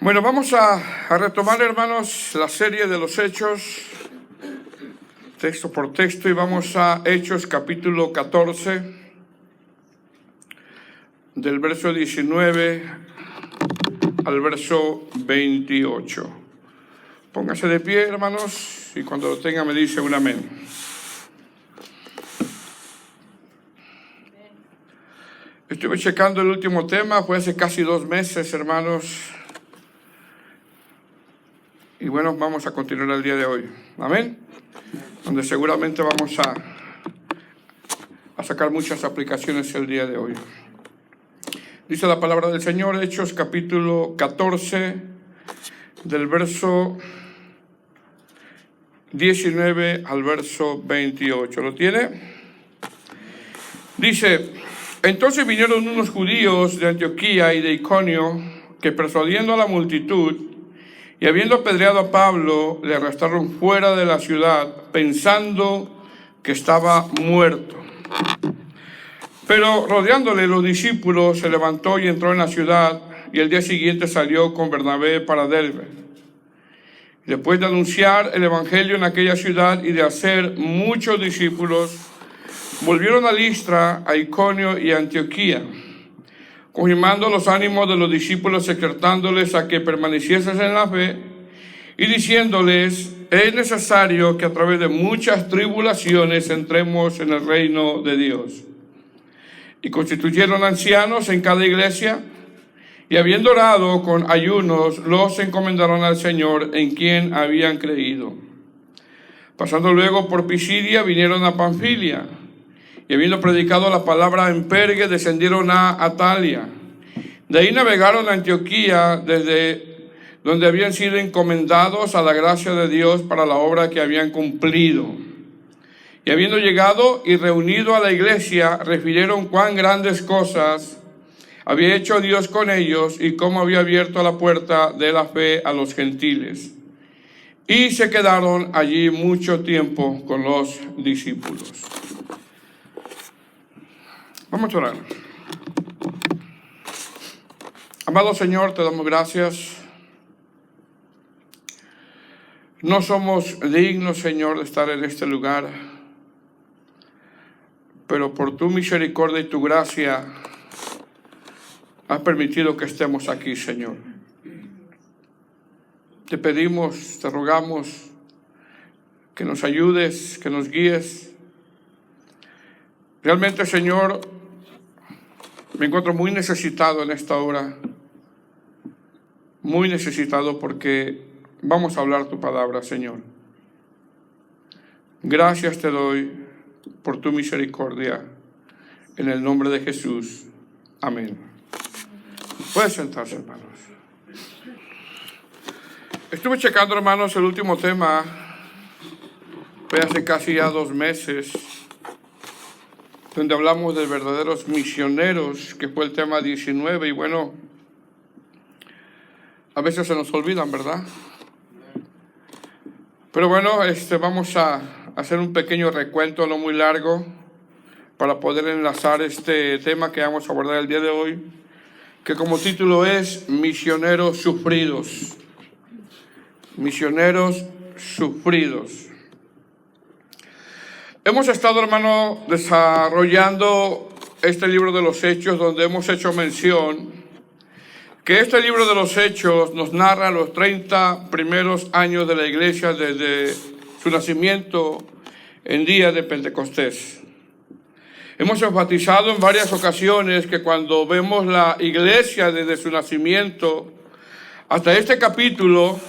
Bueno, vamos a retomar, hermanos, la serie de los Hechos, texto por texto, y vamos a Hechos capítulo 14, del verso 19 al verso 28. Póngase de pie, hermanos, y cuando lo tenga me dice un amén. Estuve checando el último tema, fue hace casi 2 meses, hermanos. Y bueno, vamos a continuar el día de hoy. Amén. Donde seguramente vamos a sacar muchas aplicaciones el día de hoy. Dice la palabra del Señor, Hechos capítulo 14, del verso 19 al verso 28. ¿Lo tiene? Dice: entonces vinieron unos judíos de Antioquía y de Iconio, que persuadiendo a la multitud, y habiendo apedreado a Pablo, le arrastraron fuera de la ciudad, pensando que estaba muerto. Pero rodeándole los discípulos, se levantó y entró en la ciudad, y el día siguiente salió con Bernabé para Derbe. Después de anunciar el evangelio en aquella ciudad y de hacer muchos discípulos, volvieron a Listra, a Iconio y a Antioquía, confirmando los ánimos de los discípulos, exhortándoles a que permaneciesen en la fe y diciéndoles: es necesario que a través de muchas tribulaciones entremos en el reino de Dios. Y constituyeron ancianos en cada iglesia, y habiendo orado con ayunos, los encomendaron al Señor, en quien habían creído. Pasando luego por Pisidia, vinieron a Panfilia, y habiendo predicado la palabra en Perge, descendieron a Atalia. De ahí navegaron a Antioquía, desde donde habían sido encomendados a la gracia de Dios para la obra que habían cumplido. Y habiendo llegado y reunido a la iglesia, refirieron cuán grandes cosas había hecho Dios con ellos y cómo había abierto la puerta de la fe a los gentiles. Y se quedaron allí mucho tiempo con los discípulos. Vamos a orar. Amado Señor, te damos gracias. No somos dignos, Señor, de estar en este lugar, pero por tu misericordia y tu gracia has permitido que estemos aquí, Señor. Te pedimos, te rogamos que nos ayudes, que nos guíes. Realmente, Señor, me encuentro muy necesitado en esta hora, muy necesitado, porque vamos a hablar tu palabra, Señor. Gracias te doy por tu misericordia, en el nombre de Jesús. Amén. Pueden sentarse, hermanos. Estuve checando, hermanos, el último tema, fue hace casi ya 2 meses, donde hablamos de verdaderos misioneros, que fue el tema 19, y bueno, a veces se nos olvidan, ¿verdad? Pero bueno, vamos a hacer un pequeño recuento, no muy largo, para poder enlazar este tema que vamos a abordar el día de hoy, que como título es Misioneros Sufridos. Misioneros Sufridos. Hemos estado, hermano, desarrollando este libro de los Hechos, donde hemos hecho mención que este libro de los Hechos nos narra los 30 primeros años de la iglesia desde su nacimiento en día de Pentecostés. Hemos enfatizado en varias ocasiones que cuando vemos la iglesia desde su nacimiento hasta este capítulo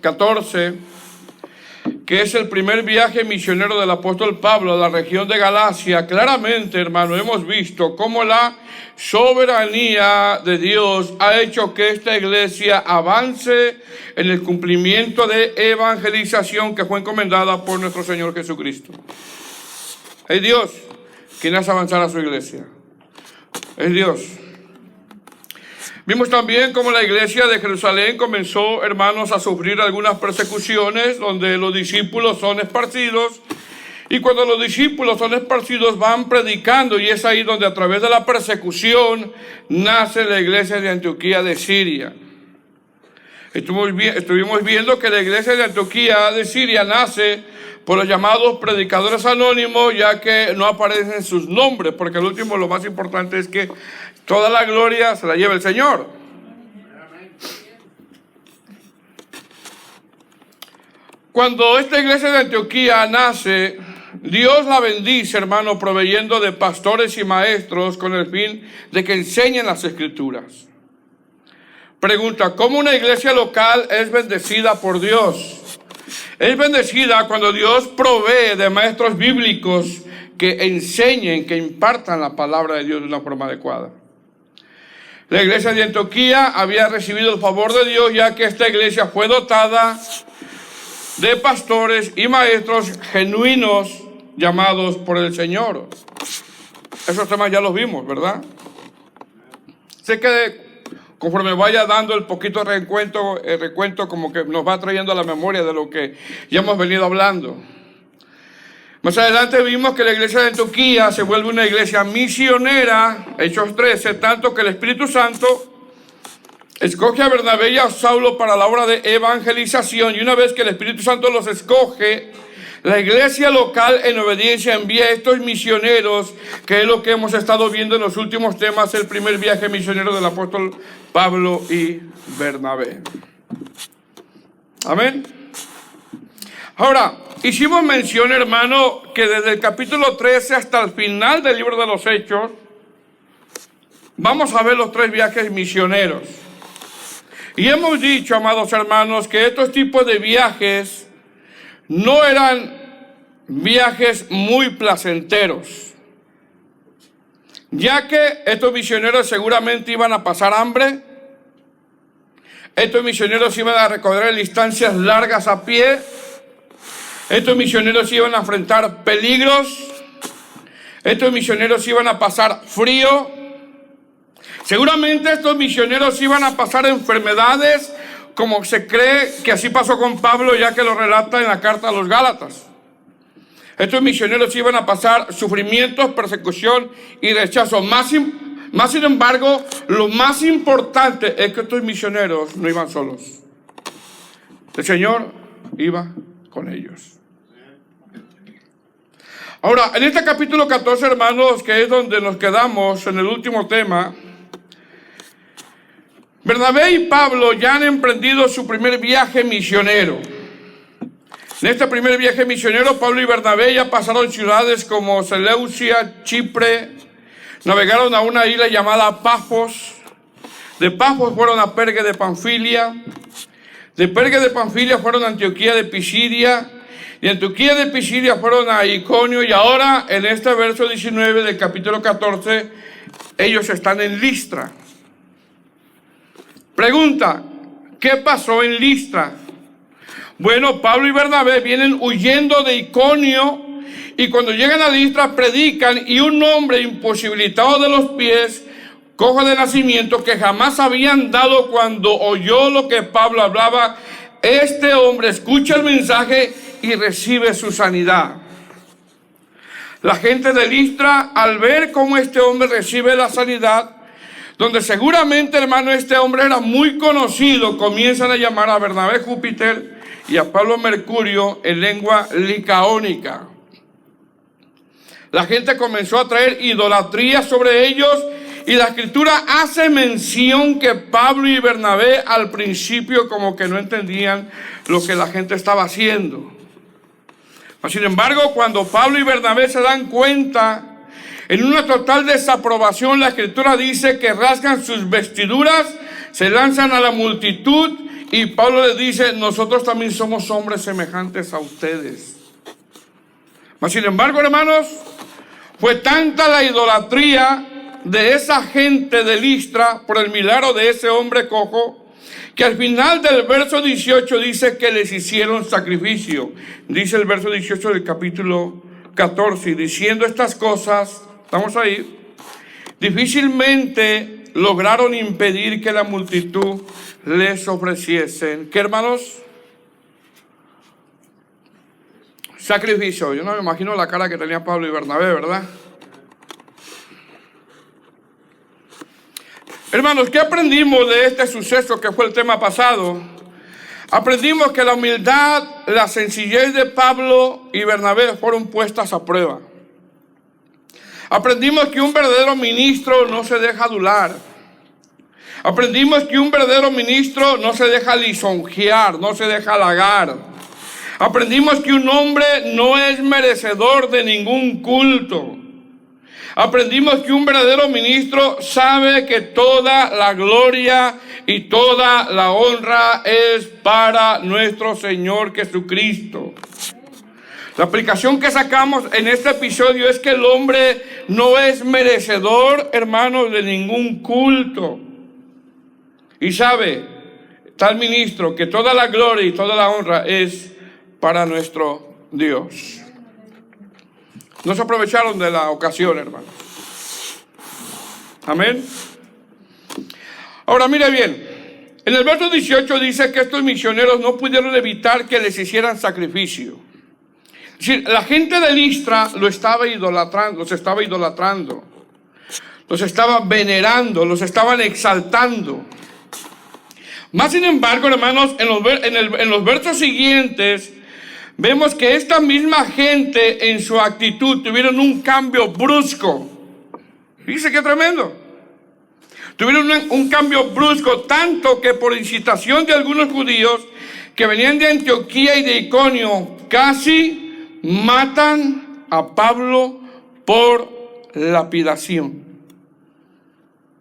14, que es el primer viaje misionero del apóstol Pablo a la región de Galacia, claramente, hermano, hemos visto cómo la soberanía de Dios ha hecho que esta iglesia avance en el cumplimiento de evangelización que fue encomendada por nuestro Señor Jesucristo. Es Dios quien hace avanzar a su iglesia. Es Dios. Vimos también cómo la iglesia de Jerusalén comenzó, hermanos, a sufrir algunas persecuciones donde los discípulos son esparcidos. Y cuando los discípulos son esparcidos van predicando, y es ahí donde a través de la persecución nace la iglesia de Antioquía de Siria. Estuvimos viendo que la iglesia de Antioquía de Siria nace por los llamados predicadores anónimos, ya que no aparecen sus nombres, porque al último lo más importante es que toda la gloria se la lleva el Señor. Cuando esta iglesia de Antioquía nace, Dios la bendice, hermano, proveyendo de pastores y maestros con el fin de que enseñen las Escrituras. Pregunta, ¿cómo una iglesia local es bendecida por Dios? Es bendecida cuando Dios provee de maestros bíblicos que enseñen, que impartan la palabra de Dios de una forma adecuada. La iglesia de Antioquía había recibido el favor de Dios, ya que esta iglesia fue dotada de pastores y maestros genuinos llamados por el Señor. Esos temas ya los vimos, ¿verdad? Sé que conforme vaya dando el poquito recuento como que nos va trayendo a la memoria de lo que ya hemos venido hablando. Más adelante vimos que la iglesia de Antioquía se vuelve una iglesia misionera, Hechos 13, tanto que el Espíritu Santo escoge a Bernabé y a Saulo para la obra de evangelización, y una vez que el Espíritu Santo los escoge, la iglesia local en obediencia envía a estos misioneros, que es lo que hemos estado viendo en los últimos temas, el primer viaje misionero del apóstol Pablo y Bernabé. Amén. Ahora, hicimos mención, hermano, que desde el capítulo 13 hasta el final del libro de los Hechos, vamos a ver los 3 viajes misioneros. Y hemos dicho, amados hermanos, que estos tipos de viajes no eran viajes muy placenteros, ya que estos misioneros seguramente iban a pasar hambre. Estos misioneros iban a recorrer distancias largas a pie. Estos misioneros iban a enfrentar peligros. Estos misioneros iban a pasar frío. Seguramente estos misioneros iban a pasar enfermedades, como se cree que así pasó con Pablo, ya que lo relata en la carta a los Gálatas. Estos misioneros iban a pasar sufrimientos, persecución y rechazo. Más sin embargo, lo más importante es que estos misioneros no iban solos. El Señor iba con ellos. Ahora, en este capítulo 14, hermanos, que es donde nos quedamos en el último tema, Bernabé y Pablo ya han emprendido su primer viaje misionero. En este primer viaje misionero, Pablo y Bernabé ya pasaron ciudades como Seleucia, Chipre, navegaron a una isla llamada Pafos. De Pafos fueron a Perge de Panfilia. De Perge de Panfilia fueron a Antioquía de Pisidia. Y en Antioquía de Pisidia fueron a Iconio. Y ahora, en este verso 19 del capítulo 14, ellos están en Listra. Pregunta, ¿qué pasó en Listra? Bueno, Pablo y Bernabé vienen huyendo de Iconio, y cuando llegan a Listra predican, y un hombre imposibilitado de los pies, cojo de nacimiento, que jamás habían dado, cuando oyó lo que Pablo hablaba, este hombre escucha el mensaje y recibe su sanidad. La gente de Listra, al ver cómo este hombre recibe la sanidad, donde seguramente, hermano, este hombre era muy conocido, comienzan a llamar a Bernabé Júpiter y a Pablo Mercurio en lengua licaónica. La gente comenzó a traer idolatría sobre ellos, y la escritura hace mención que Pablo y Bernabé al principio como que no entendían lo que la gente estaba haciendo. Sin embargo, cuando Pablo y Bernabé se dan cuenta, en una total desaprobación, la escritura dice que rasgan sus vestiduras, se lanzan a la multitud, y Pablo les dice, nosotros también somos hombres semejantes a ustedes. Sin embargo, hermanos, fue tanta la idolatría de esa gente de Listra por el milagro de ese hombre cojo, que al final del verso 18 dice que les hicieron sacrificio. Dice el verso 18 del capítulo 14, y diciendo estas cosas, estamos ahí, difícilmente lograron impedir que la multitud les ofreciesen, ¿qué, hermanos? Sacrificio. Yo no me imagino la cara que tenía Pablo y Bernabé, ¿verdad? Hermanos, ¿qué aprendimos de este suceso que fue el tema pasado? Aprendimos que la humildad, la sencillez de Pablo y Bernabé fueron puestas a prueba. Aprendimos que un verdadero ministro no se deja adular. Aprendimos que un verdadero ministro no se deja lisonjear, no se deja halagar. Aprendimos que un hombre no es merecedor de ningún culto. Aprendimos que un verdadero ministro sabe que toda la gloria y toda la honra es para nuestro Señor Jesucristo. La aplicación que sacamos en este episodio es que el hombre no es merecedor, hermanos, de ningún culto. Y sabe, tal ministro, que toda la gloria y toda la honra es para nuestro Dios. No se aprovecharon de la ocasión, hermanos. Amén. Ahora mire bien, en el verso 18 dice que estos misioneros no pudieron evitar que les hicieran sacrificio. Es decir, la gente de Listra los estaba idolatrando, los estaba venerando, los estaban exaltando. Más sin embargo, hermanos, en los versos siguientes, vemos que esta misma gente en su actitud tuvieron un cambio brusco. Fíjense qué tremendo. Tuvieron un cambio brusco, tanto que por incitación de algunos judíos que venían de Antioquía y de Iconio, casi matan a Pablo por lapidación.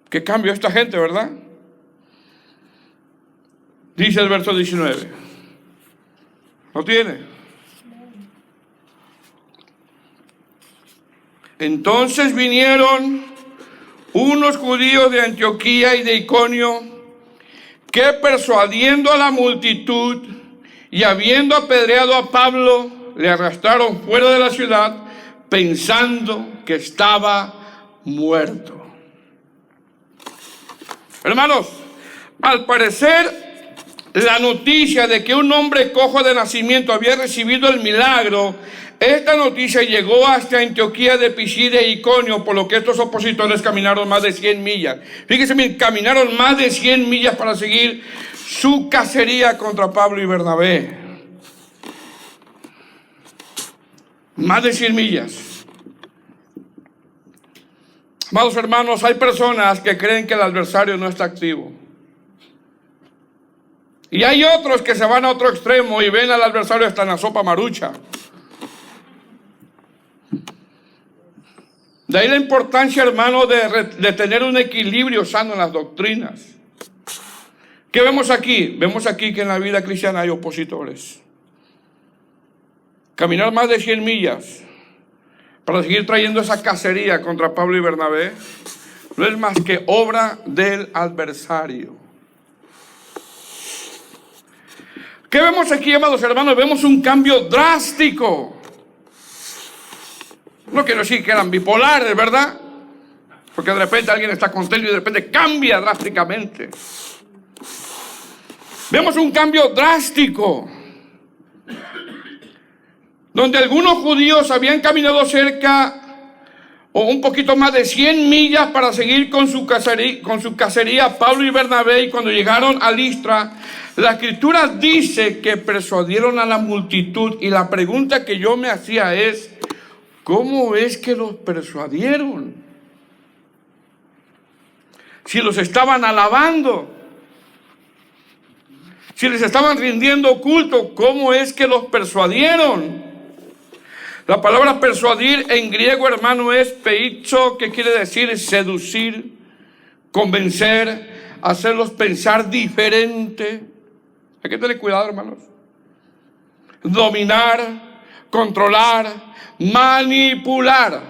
Qué cambio esta gente, ¿verdad? Dice el verso 19. ¿Lo tiene? Entonces vinieron unos judíos de Antioquía y de Iconio, que persuadiendo a la multitud y habiendo apedreado a Pablo, le arrastraron fuera de la ciudad, pensando que estaba muerto. Hermanos, al parecer, la noticia de que un hombre cojo de nacimiento había recibido el milagro, esta noticia llegó hasta Antioquía de Pisidia e Iconio, por lo que estos opositores caminaron más de 100 millas. Fíjense bien, caminaron más de 100 millas para seguir su cacería contra Pablo y Bernabé. Más de 100 millas. Amados hermanos, hay personas que creen que el adversario no está activo. Y hay otros que se van a otro extremo y ven al adversario hasta en la sopa marucha. De ahí la importancia, hermano, de tener un equilibrio sano en las doctrinas. ¿Qué vemos aquí? Vemos aquí que en la vida cristiana hay opositores. Caminar más de 100 millas para seguir trayendo esa cacería contra Pablo y Bernabé no es más que obra del adversario. ¿Qué vemos aquí, amados hermanos? Vemos un cambio drástico. No quiero decir que eran bipolares, ¿verdad? Porque de repente alguien está contento y de repente cambia drásticamente. Vemos un cambio drástico, donde algunos judíos habían caminado cerca o un poquito más de 100 millas para seguir con su cacería Pablo y Bernabé, y cuando llegaron a Listra, la escritura dice que persuadieron a la multitud, y la pregunta que yo me hacía es, ¿cómo es que los persuadieron? Si los estaban alabando, si les estaban rindiendo culto, ¿cómo es que los persuadieron? La palabra persuadir en griego, hermano, es peizo, que quiere decir seducir, convencer, hacerlos pensar diferente. Hay que tener cuidado, hermanos. Dominar, controlar, manipular.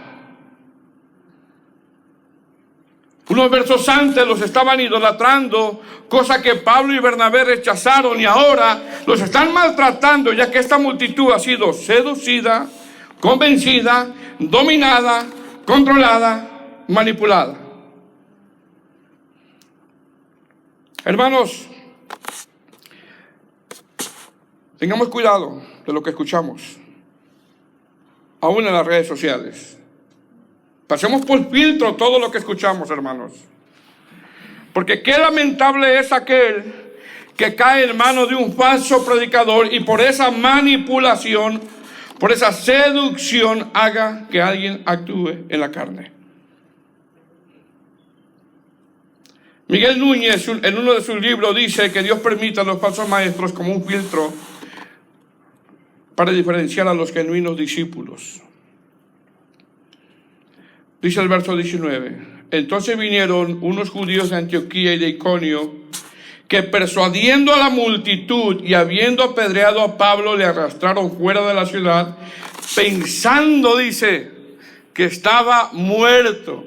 Unos versos antes los estaban idolatrando, cosa que Pablo y Bernabé rechazaron, y ahora los están maltratando, ya que esta multitud ha sido seducida, convencida, dominada, controlada, manipulada. Hermanos, tengamos cuidado de lo que escuchamos, aún en las redes sociales. Pasemos por filtro todo lo que escuchamos, hermanos. Porque qué lamentable es aquel que cae en manos de un falso predicador y por esa manipulación, por esa seducción, haga que alguien actúe en la carne. Miguel Núñez, en uno de sus libros, dice que Dios permite a los falsos maestros como un filtro para diferenciar a los genuinos discípulos. Dice el verso 19: entonces vinieron unos judíos de Antioquía y de Iconio, que persuadiendo a la multitud y habiendo apedreado a Pablo, le arrastraron fuera de la ciudad, pensando, dice, que estaba muerto.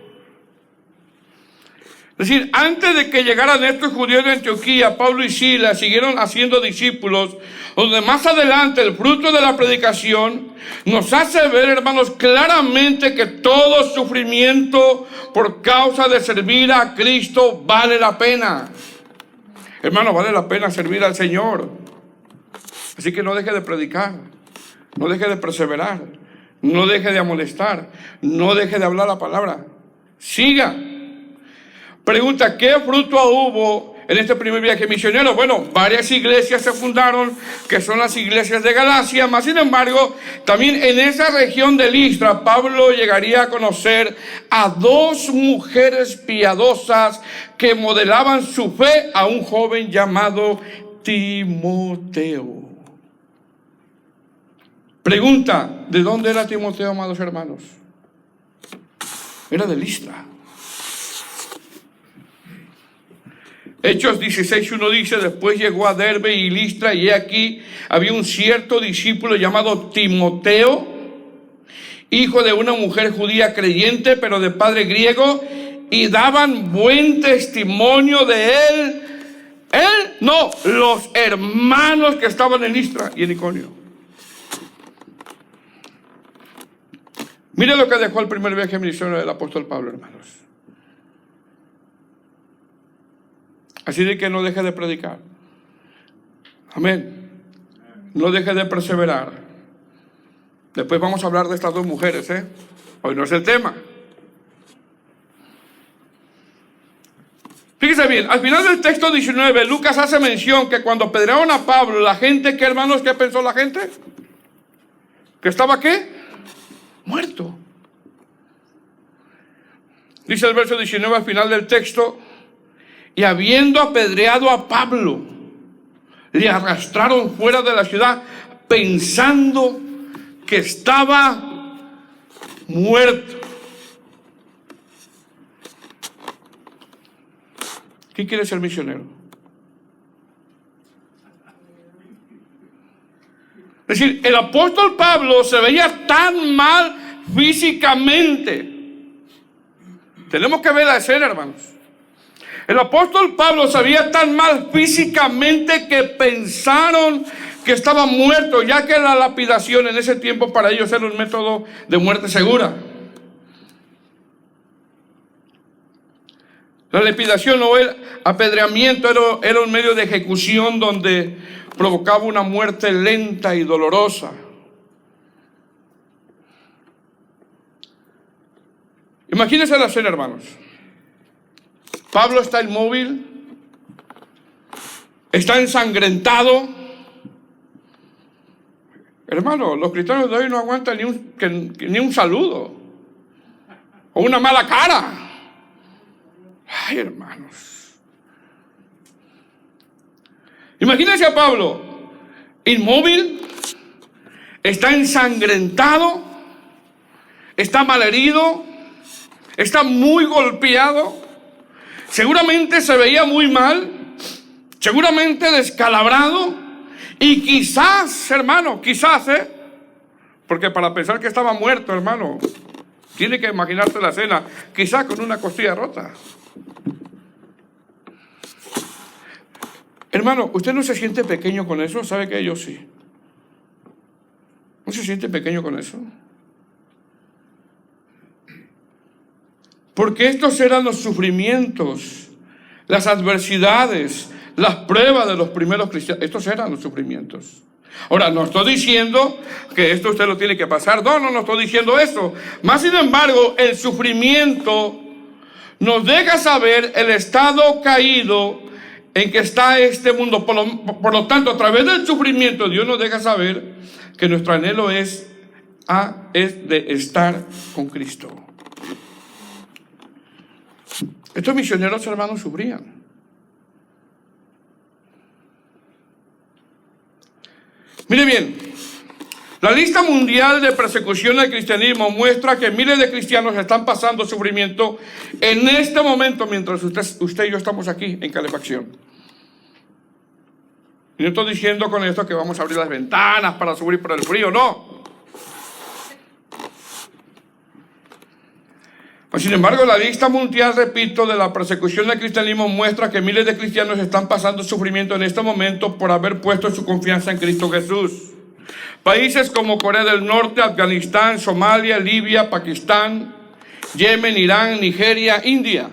Es decir, antes de que llegaran estos judíos de Antioquía, Pablo y Silas siguieron haciendo discípulos, donde más adelante el fruto de la predicación nos hace ver, hermanos, claramente que todo sufrimiento por causa de servir a Cristo vale la pena. Hermano, vale la pena servir al Señor. Así que no deje de predicar, no deje de perseverar, no deje de amonestar, no deje de hablar la palabra. Siga. Pregunta, ¿qué fruto hubo en este primer viaje misionero? Bueno, varias iglesias se fundaron, que son las iglesias de Galacia, mas sin embargo, también en esa región de Listra, Pablo llegaría a conocer a dos mujeres piadosas que modelaban su fe a un joven llamado Timoteo. Pregunta, ¿de dónde era Timoteo, amados hermanos? Era de Listra. Hechos 16:1 dice: después llegó a Derbe y Listra, y aquí había un cierto discípulo llamado Timoteo, hijo de una mujer judía creyente, pero de padre griego, y daban buen testimonio de él. Él, no, los hermanos que estaban en Listra y en Iconio. Mire lo que dejó el primer viaje misionero del apóstol Pablo, hermanos. Así de que no deje de predicar. Amén. No deje de perseverar. Después vamos a hablar de estas dos mujeres, Hoy no es el tema. Fíjese bien, al final del texto 19, Lucas hace mención que cuando apedrearon a Pablo, la gente, ¿qué hermanos? ¿Qué pensó la gente? ¿Que estaba qué? Muerto. Dice el verso 19 al final del texto: y habiendo apedreado a Pablo, le arrastraron fuera de la ciudad, pensando que estaba muerto. ¿Quién quiere ser misionero? Es decir, el apóstol Pablo se veía tan mal físicamente. Tenemos que ver la escena, hermanos. El apóstol Pablo se veía tan mal físicamente que pensaron que estaba muerto, ya que la lapidación en ese tiempo para ellos era un método de muerte segura. La lapidación o el apedreamiento era un medio de ejecución donde provocaba una muerte lenta y dolorosa. Imagínense la escena, hermanos. Pablo está inmóvil, está ensangrentado. Hermano, los cristianos de hoy no aguantan ni un saludo o una mala cara. Ay, hermanos. Imagínense a Pablo, inmóvil, está ensangrentado, está malherido, está muy golpeado. Seguramente se veía muy mal, seguramente descalabrado, y quizás, hermano, porque para pensar que estaba muerto, hermano, tiene que imaginarse la escena, quizás con una costilla rota. Hermano, ¿usted no se siente pequeño con eso? ¿Sabe que yo sí? ¿No se siente pequeño con eso? Porque estos eran los sufrimientos, las adversidades, las pruebas de los primeros cristianos. Estos eran los sufrimientos. Ahora, no estoy diciendo que esto usted lo tiene que pasar. No estoy diciendo eso. Más sin embargo, el sufrimiento nos deja saber el estado caído en que está este mundo. Por lo tanto, a través del sufrimiento, Dios nos deja saber que nuestro anhelo es de estar con Cristo. Estos misioneros, hermanos, sufrían. Mire bien, la lista mundial de persecución al cristianismo muestra que miles de cristianos están pasando sufrimiento en este momento mientras usted y yo estamos aquí en calefacción. Y no estoy diciendo con esto que vamos a abrir las ventanas para sufrir por el frío, no. Pues, sin embargo, la lista mundial, repito, de la persecución del cristianismo muestra que miles de cristianos están pasando sufrimiento en este momento por haber puesto su confianza en Cristo Jesús. Países como Corea del Norte, Afganistán, Somalia, Libia, Pakistán, Yemen, Irán, Nigeria, India.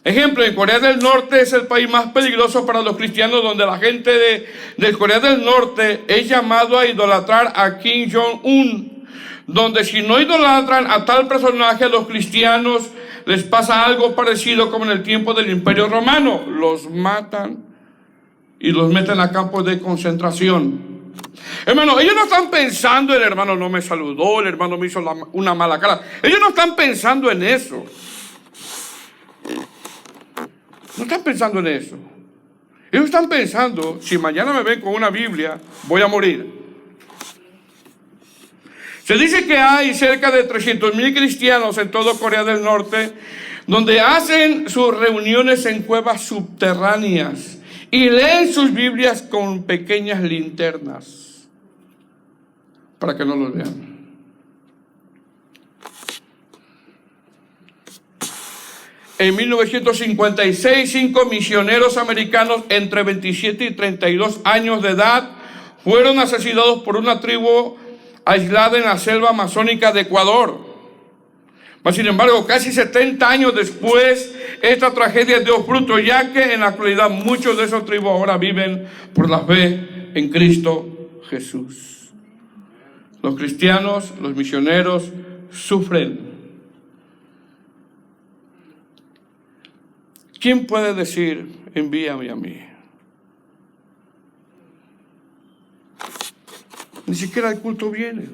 Ejemplo, en Corea del Norte es el país más peligroso para los cristianos, donde la gente de Corea del Norte es llamado a idolatrar a Kim Jong-un, donde si no idolatran a tal personaje, a los cristianos les pasa algo parecido como en el tiempo del Imperio Romano. Los matan y los meten a campos de concentración. Hermano, ellos no están pensando, el hermano no me saludó, el hermano me hizo una mala cara. Ellos no están pensando en eso. No están pensando en eso. Ellos están pensando, si mañana me ven con una Biblia, voy a morir. Se dice que hay cerca de 300,000 cristianos en todo Corea del Norte, donde hacen sus reuniones en cuevas subterráneas y leen sus Biblias con pequeñas linternas para que no los vean. En 1956, 5 misioneros americanos entre 27 y 32 años de edad fueron asesinados por una tribu aislada en la selva amazónica de Ecuador. Mas, sin embargo, casi 70 años después, esta tragedia dio fruto, ya que en la actualidad muchos de esos tribus ahora viven por la fe en Cristo Jesús. Los cristianos, los misioneros, sufren. ¿Quién puede decir, envíame a mí? Ni siquiera el culto viene.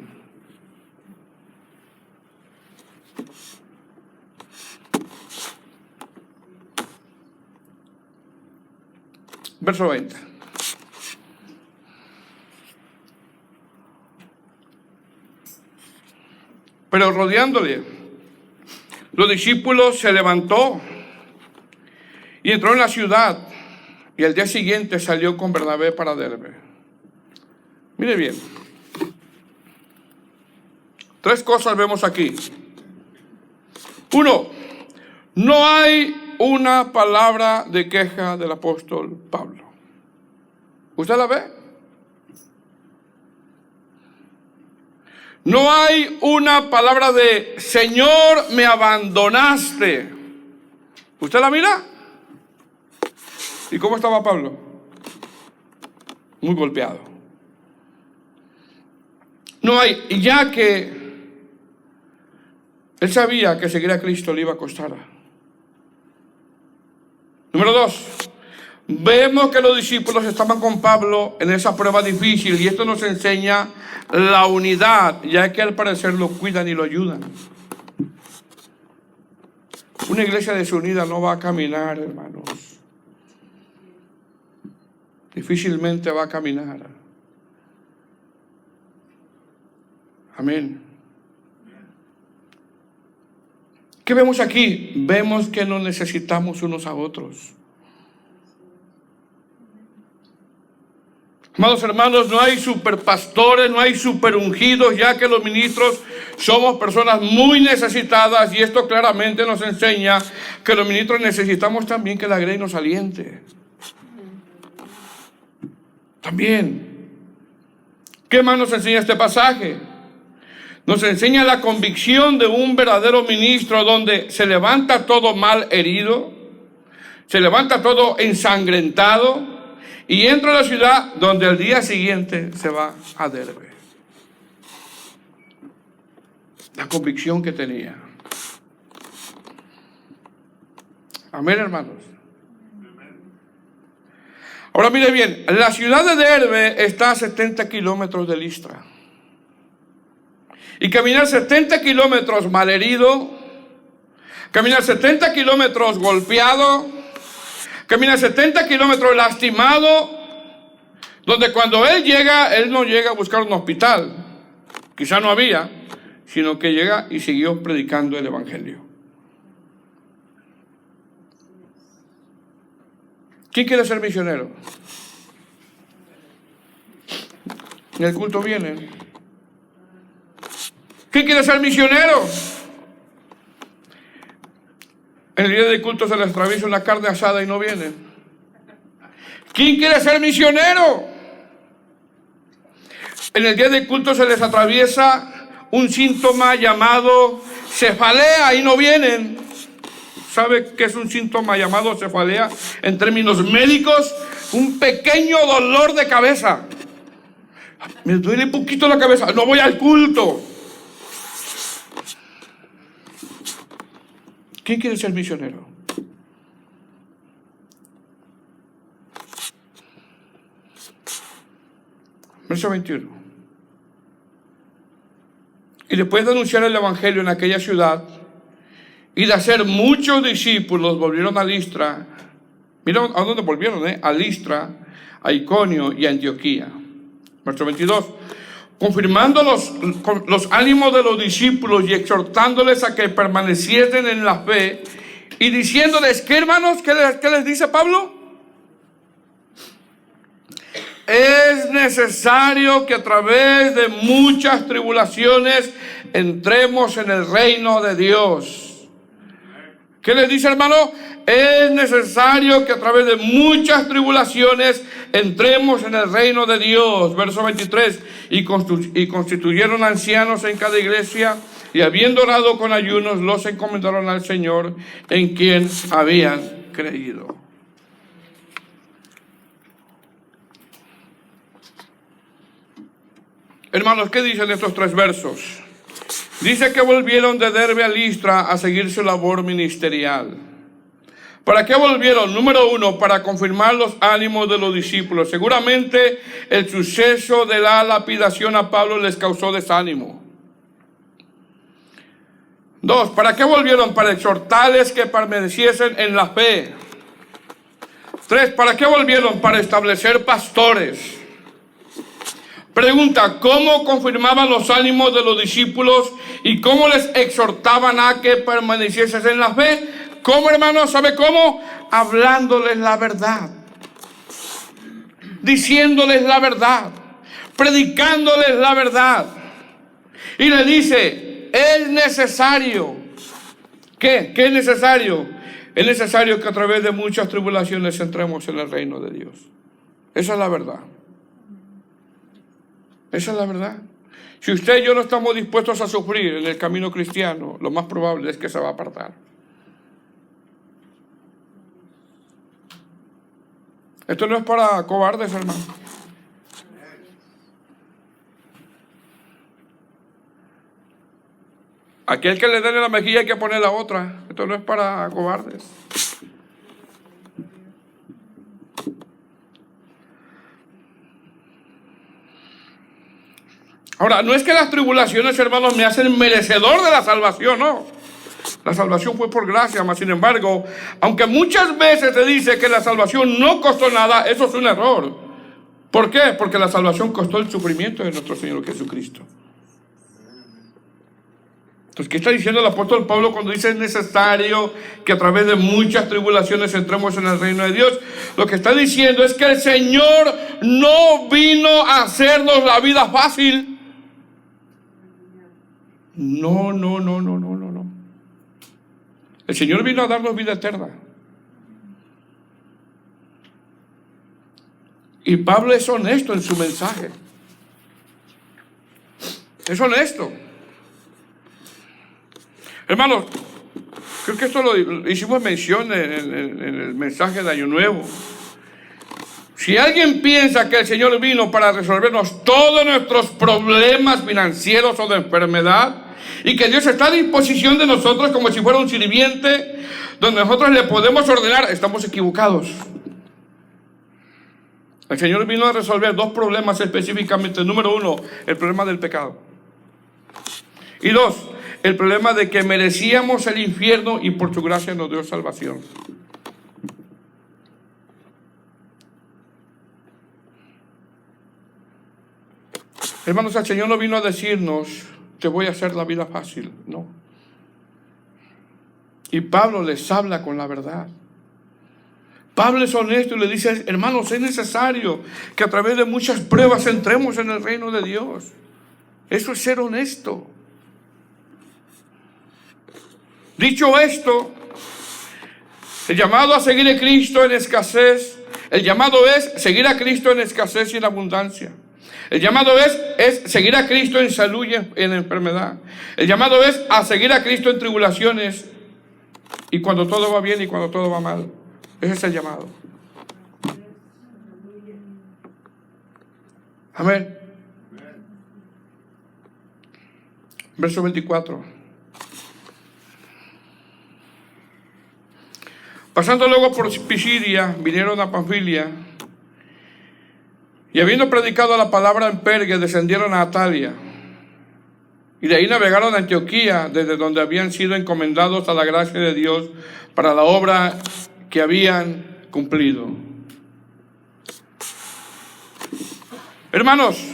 Verso 20. Pero rodeándole, los discípulos se levantó y entró en la ciudad, y al día siguiente salió con Bernabé para Derbe. Mire bien, 3 cosas vemos aquí. 1, no hay una palabra de queja del apóstol Pablo. ¿Usted la ve? No hay una palabra de Señor, me abandonaste. ¿Usted la mira? ¿Y cómo estaba Pablo? Muy golpeado. No hay, ya que él sabía que seguir a Cristo le iba a costar. Número 2, vemos que los discípulos estaban con Pablo en esa prueba difícil, y esto nos enseña la unidad, ya que al parecer lo cuidan y lo ayudan. Una iglesia desunida no va a caminar, hermanos. Difícilmente va a caminar. Amén. ¿Qué vemos aquí? Vemos que nos necesitamos unos a otros. Amados hermanos, no hay superpastores, no hay superungidos, ya que los ministros somos personas muy necesitadas, y esto claramente nos enseña que los ministros necesitamos también que la grey nos aliente. También. ¿Qué más nos enseña este pasaje? Nos enseña la convicción de un verdadero ministro, donde se levanta todo mal herido, se levanta todo ensangrentado, y entra a la ciudad donde al día siguiente se va a Derbe. La convicción que tenía. Amén, hermanos. Ahora mire bien, la ciudad de Derbe está a 70 kilómetros de Listra. Y caminar 70 kilómetros malherido, caminar 70 kilómetros golpeado, caminar 70 kilómetros lastimado, donde cuando él llega, él no llega a buscar un hospital, quizá no había, sino que llega y siguió predicando el evangelio. ¿Quién quiere ser misionero? En el culto vienen. ¿Quién quiere ser misionero? En el día del culto se les atraviesa una carne asada y no vienen. ¿Quién quiere ser misionero? En el día del culto se les atraviesa un síntoma llamado cefalea y no vienen. ¿Sabe qué es un síntoma llamado cefalea? En términos médicos, un pequeño dolor de cabeza. Me duele un poquito la cabeza, no voy al culto. ¿Quién quiere ser misionero? Verso 21. Y después de anunciar el evangelio en aquella ciudad y de hacer muchos discípulos, volvieron a Listra. Mira a dónde volvieron, a Listra, a Iconio y a Antioquía. Verso 22. Confirmando los ánimos de los discípulos y exhortándoles a que permaneciesen en la fe y diciéndoles, ¿qué hermanos? ¿Qué les dice Pablo? Es necesario que a través de muchas tribulaciones entremos en el reino de Dios. ¿Qué les dice, hermano? Es necesario que a través de muchas tribulaciones entremos en el reino de Dios. Verso 23. Y constituyeron ancianos en cada iglesia, y habiendo orado con ayunos, los encomendaron al Señor en quien habían creído. Hermanos, ¿qué dicen estos tres versos? Dice que volvieron de Derbe a Listra a seguir su labor ministerial. ¿Para qué volvieron? Número uno, para confirmar los ánimos de los discípulos. Seguramente el suceso de la lapidación a Pablo les causó desánimo. Dos, ¿para qué volvieron? Para exhortarles que permaneciesen en la fe. Tres, ¿para qué volvieron? Para establecer pastores. Pregunta, ¿cómo confirmaban los ánimos de los discípulos y cómo les exhortaban a que permaneciesen en la fe? ¿Cómo, hermanos? ¿Sabe cómo? Hablándoles la verdad, diciéndoles la verdad, predicándoles la verdad. Y le dice, es necesario. ¿Qué? ¿Qué es necesario? Es necesario que a través de muchas tribulaciones entremos en el reino de Dios. Esa es la verdad. Esa es la verdad. Si usted y yo no estamos dispuestos a sufrir en el camino cristiano, lo más probable es que se va a apartar. Esto no es para cobardes, hermano. Aquel que le dé la mejilla hay que poner la otra. Esto no es para cobardes. Ahora, no es que las tribulaciones, hermanos, me hacen merecedor de la salvación, no. La salvación fue por gracia, mas sin embargo, aunque muchas veces se dice que la salvación no costó nada, eso es un error. ¿Por qué? Porque la salvación costó el sufrimiento de nuestro Señor Jesucristo. Entonces, ¿qué está diciendo el apóstol Pablo cuando dice es necesario que a través de muchas tribulaciones entremos en el reino de Dios? Lo que está diciendo es que el Señor no vino a hacernos la vida fácil. No. El Señor vino a darnos vida eterna. Y Pablo es honesto en su mensaje. Es honesto. Hermanos, creo que esto lo hicimos mención en el mensaje de Año Nuevo. Si alguien piensa que el Señor vino para resolvernos todos nuestros problemas financieros o de enfermedad, y que Dios está a disposición de nosotros como si fuera un sirviente, donde nosotros le podemos ordenar, estamos equivocados. El Señor vino a resolver dos problemas específicamente. Número uno, el problema del pecado. Y dos, el problema de que merecíamos el infierno y por su gracia nos dio salvación. Hermanos, el Señor no vino a decirnos, te voy a hacer la vida fácil. No. Y Pablo les habla con la verdad. Pablo es honesto y le dice, hermanos, es necesario que a través de muchas pruebas entremos en el reino de Dios. Eso es ser honesto. Dicho esto, el llamado a seguir a Cristo en escasez, el llamado es seguir a Cristo en escasez y en abundancia. El llamado es seguir a Cristo en salud y en enfermedad. El llamado es a seguir a Cristo en tribulaciones y cuando todo va bien y cuando todo va mal. Ese es el llamado. Amén. Verso 24. Pasando luego por Pisidia, vinieron a Panfilia, y habiendo predicado la palabra en Perge, descendieron a Atalia, y de ahí navegaron a Antioquía, desde donde habían sido encomendados a la gracia de Dios para la obra que habían cumplido. Hermanos,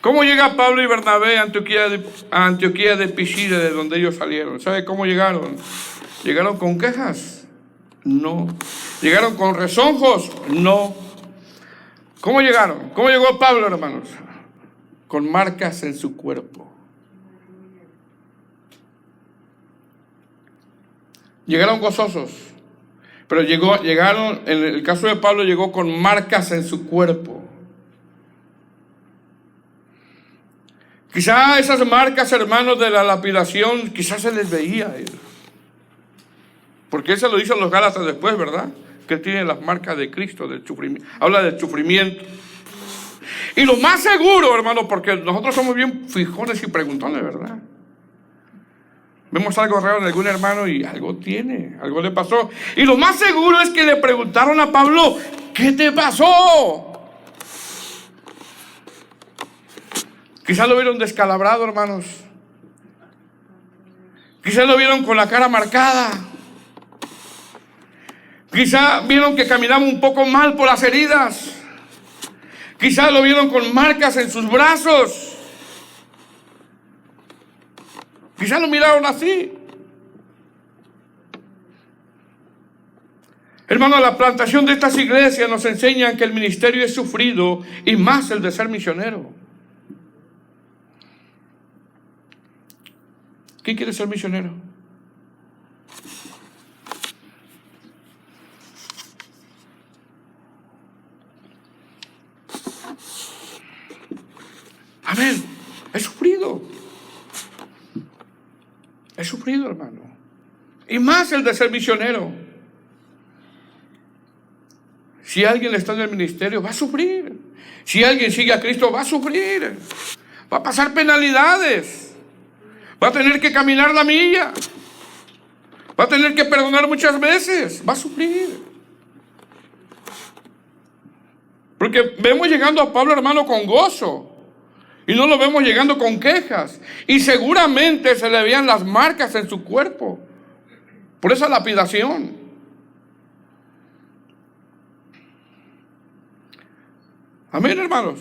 ¿cómo llega Pablo y Bernabé a Antioquía de Pisidia, de donde ellos salieron? ¿Sabe cómo llegaron? ¿Llegaron con quejas? No. ¿Llegaron con rezonjos? No. ¿Cómo llegaron? ¿Cómo llegó Pablo, hermanos? Con marcas en su cuerpo. Llegaron gozosos, pero llegaron, en el caso de Pablo, llegó con marcas en su cuerpo. Quizá esas marcas, hermanos, de la lapidación, quizás se les veía a él. Porque él se lo dice a los Gálatas después, ¿verdad? Que él tiene las marcas de Cristo, del sufrimiento. Habla del sufrimiento. Y lo más seguro, hermano, porque nosotros somos bien fijones y preguntones, ¿verdad? Vemos algo raro en algún hermano y algo tiene, algo le pasó. Y lo más seguro es que le preguntaron a Pablo, ¿qué te pasó? Quizás lo vieron descalabrado, hermanos. Quizás lo vieron con la cara marcada. Quizá vieron que caminaba un poco mal por las heridas. Quizá lo vieron con marcas en sus brazos. Quizá lo miraron así. Hermano, la plantación de estas iglesias nos enseña que el ministerio es sufrido y más el de ser misionero. ¿Quién quiere ser misionero? Amén. He sufrido. He sufrido, hermano. Y más el de ser misionero. Si alguien está en el ministerio, va a sufrir. Si alguien sigue a Cristo, va a sufrir. Va a pasar penalidades. Va a tener que caminar la milla. Va a tener que perdonar muchas veces. Va a sufrir. Porque vemos llegando a Pablo, hermano, con gozo. Y no lo vemos llegando con quejas. Y seguramente se le veían las marcas en su cuerpo por esa lapidación. Amén, hermanos.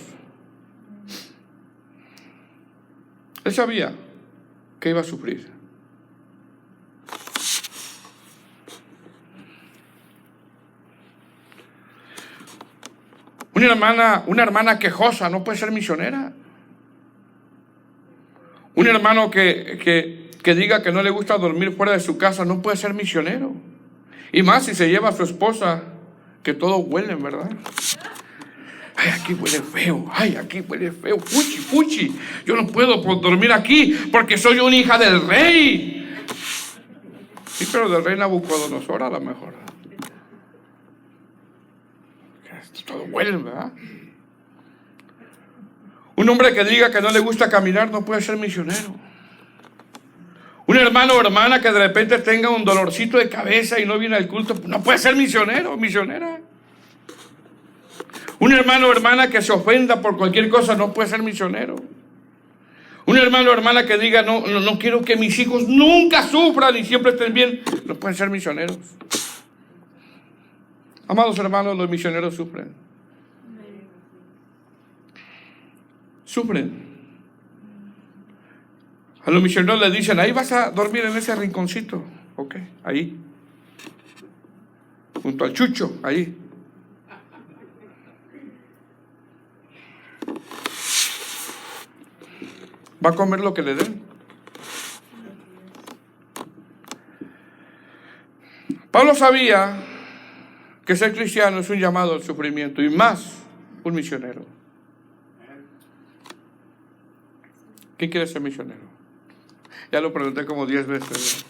Él sabía que iba a sufrir. Una hermana quejosa no puede ser misionera. Un hermano que diga que no le gusta dormir fuera de su casa no puede ser misionero. Y más si se lleva a su esposa, que todos huelen, ¿verdad? Ay, aquí huele feo. Ay, aquí huele feo. Fuchi, fuchi. Yo no puedo dormir aquí porque soy una hija del rey. Sí, pero del rey Nabucodonosor a lo mejor. Todos huelen, ¿verdad? Un hombre que diga que no le gusta caminar no puede ser misionero. Un hermano o hermana que de repente tenga un dolorcito de cabeza y no viene al culto, no puede ser misionero o misionera. Un hermano o hermana que se ofenda por cualquier cosa no puede ser misionero. Un hermano o hermana que diga, no quiero que mis hijos nunca sufran y siempre estén bien, no pueden ser misioneros. Amados hermanos, los misioneros sufren. Sufren. A los misioneros les dicen, ahí vas a dormir en ese rinconcito. Ok, ahí. Junto al chucho, ahí. Va a comer lo que le den. Pablo sabía que ser cristiano es un llamado al sufrimiento y más un misionero. ¿Quién quiere ser misionero? Ya lo pregunté como 10 veces.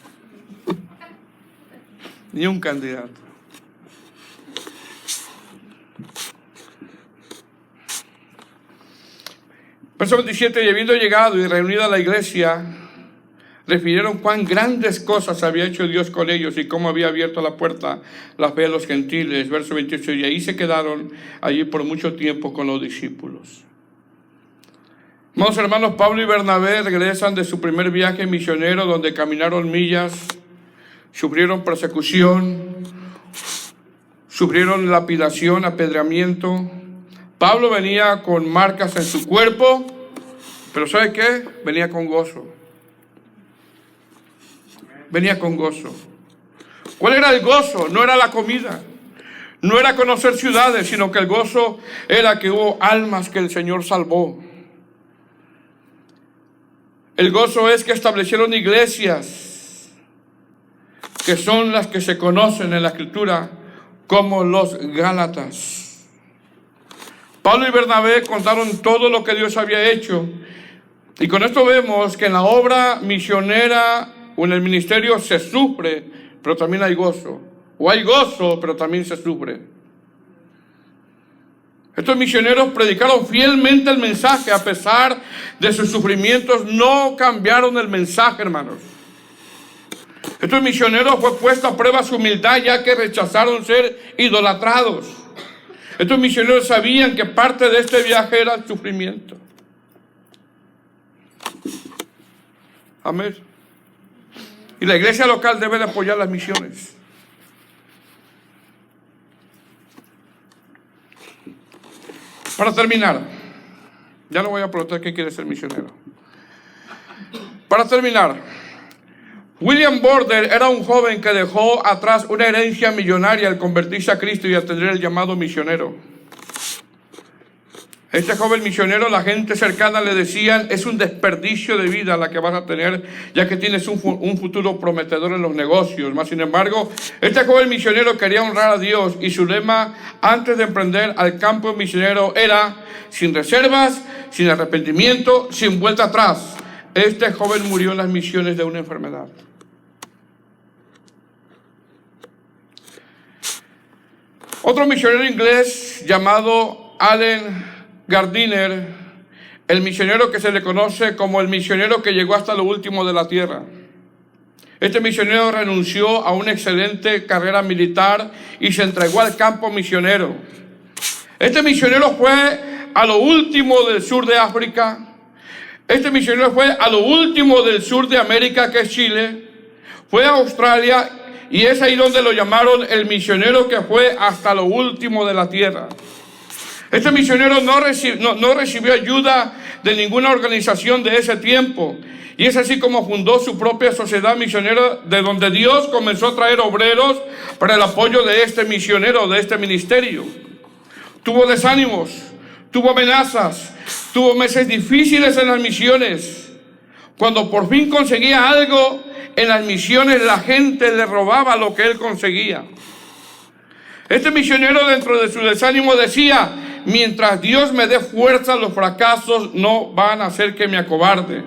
Ni un candidato. Verso 27, y habiendo llegado y reunida la iglesia, refirieron cuán grandes cosas había hecho Dios con ellos y cómo había abierto la puerta la fe de los gentiles. Verso 28, y ahí se quedaron allí por mucho tiempo con los discípulos. Amados hermanos, Pablo y Bernabé regresan de su primer viaje misionero, donde caminaron millas, sufrieron persecución, sufrieron lapidación, apedreamiento. Pablo venía con marcas en su cuerpo, pero ¿sabe qué? Venía con gozo. Venía con gozo. ¿Cuál era el gozo? No era la comida, no era conocer ciudades, sino que el gozo era que hubo almas que el Señor salvó. El gozo es que establecieron iglesias, que son las que se conocen en la Escritura como los Gálatas. Pablo y Bernabé contaron todo lo que Dios había hecho. Y con esto vemos que en la obra misionera o en el ministerio se sufre, pero también hay gozo. O hay gozo, pero también se sufre. Estos misioneros predicaron fielmente el mensaje. A pesar de sus sufrimientos, no cambiaron el mensaje, hermanos. Estos misioneros fue puesta a prueba su humildad, ya que rechazaron ser idolatrados. Estos misioneros sabían que parte de este viaje era el sufrimiento. Amén. Y la iglesia local debe de apoyar las misiones. Para terminar, ya no voy a preguntar qué quiere ser misionero. Para terminar, William Border era un joven que dejó atrás una herencia millonaria al convertirse a Cristo y atender el llamado misionero. Este joven misionero, la gente cercana le decían, es un desperdicio de vida la que vas a tener, ya que tienes un futuro prometedor en los negocios. Mas, sin embargo, este joven misionero quería honrar a Dios y su lema antes de emprender al campo misionero era, sin reservas, sin arrepentimiento, sin vuelta atrás. Este joven murió en las misiones de una enfermedad. Otro misionero inglés llamado Allen Gardiner, el misionero que se le conoce como el misionero que llegó hasta lo último de la tierra. Este misionero renunció a una excelente carrera militar y se entregó al campo misionero. Este misionero fue a lo último del sur de África. Este misionero fue a lo último del sur de América, que es Chile. Fue a Australia y es ahí donde lo llamaron el misionero que fue hasta lo último de la tierra. Este misionero no recibió ayuda de ninguna organización de ese tiempo. Y es así como fundó su propia sociedad misionera, de donde Dios comenzó a traer obreros para el apoyo de este misionero, de este ministerio. Tuvo desánimos, tuvo amenazas, tuvo meses difíciles en las misiones. Cuando por fin conseguía algo en las misiones, la gente le robaba lo que él conseguía. Este misionero, dentro de su desánimo, decía: mientras Dios me dé fuerza, los fracasos no van a hacer que me acobarde.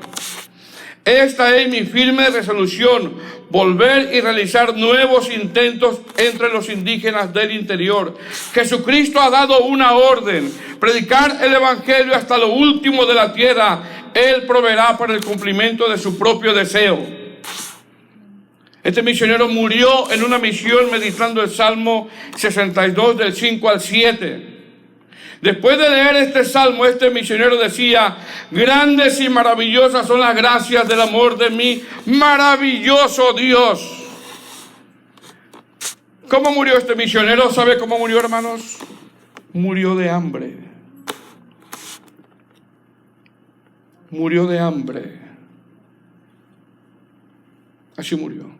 Esta es mi firme resolución: volver y realizar nuevos intentos entre los indígenas del interior. Jesucristo ha dado una orden: predicar el evangelio hasta lo último de la tierra. Él proveerá para el cumplimiento de su propio deseo. Este misionero murió en una misión meditando el Salmo 62 del 5 al 7. Después de leer este salmo, este misionero decía: grandes y maravillosas son las gracias del amor de mi maravilloso Dios. ¿Cómo murió este misionero? ¿Sabe cómo murió, hermanos? Murió de hambre. Murió de hambre. Así murió.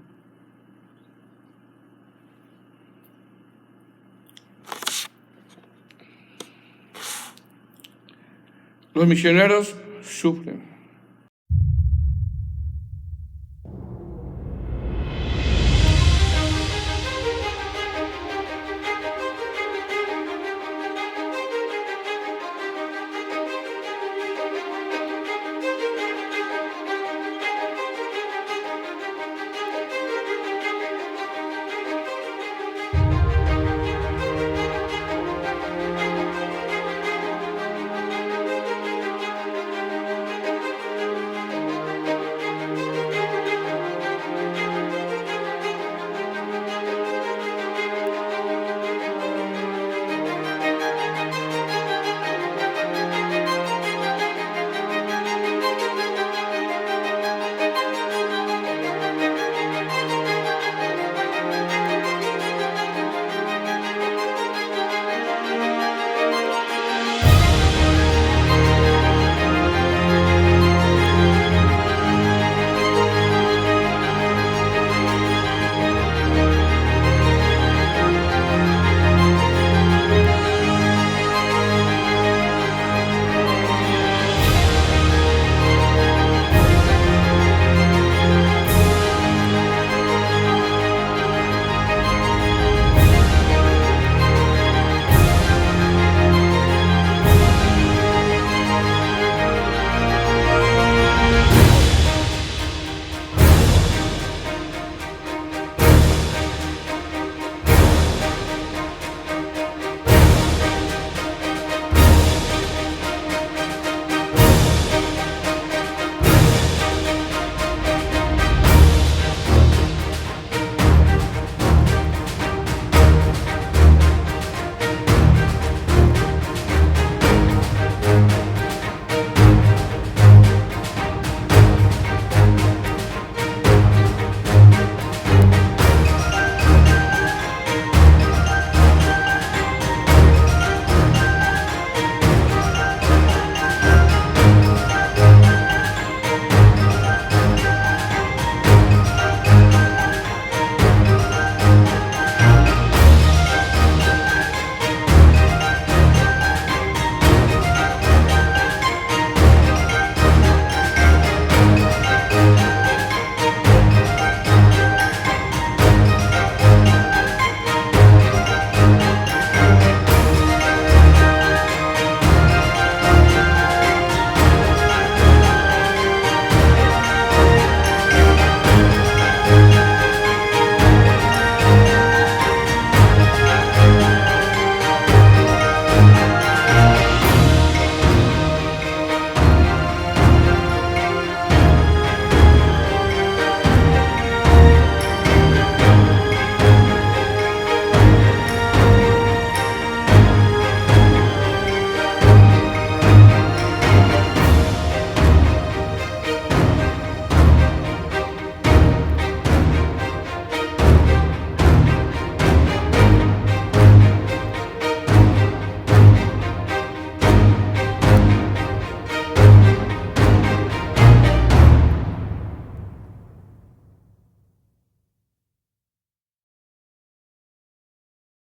Los misioneros sufren.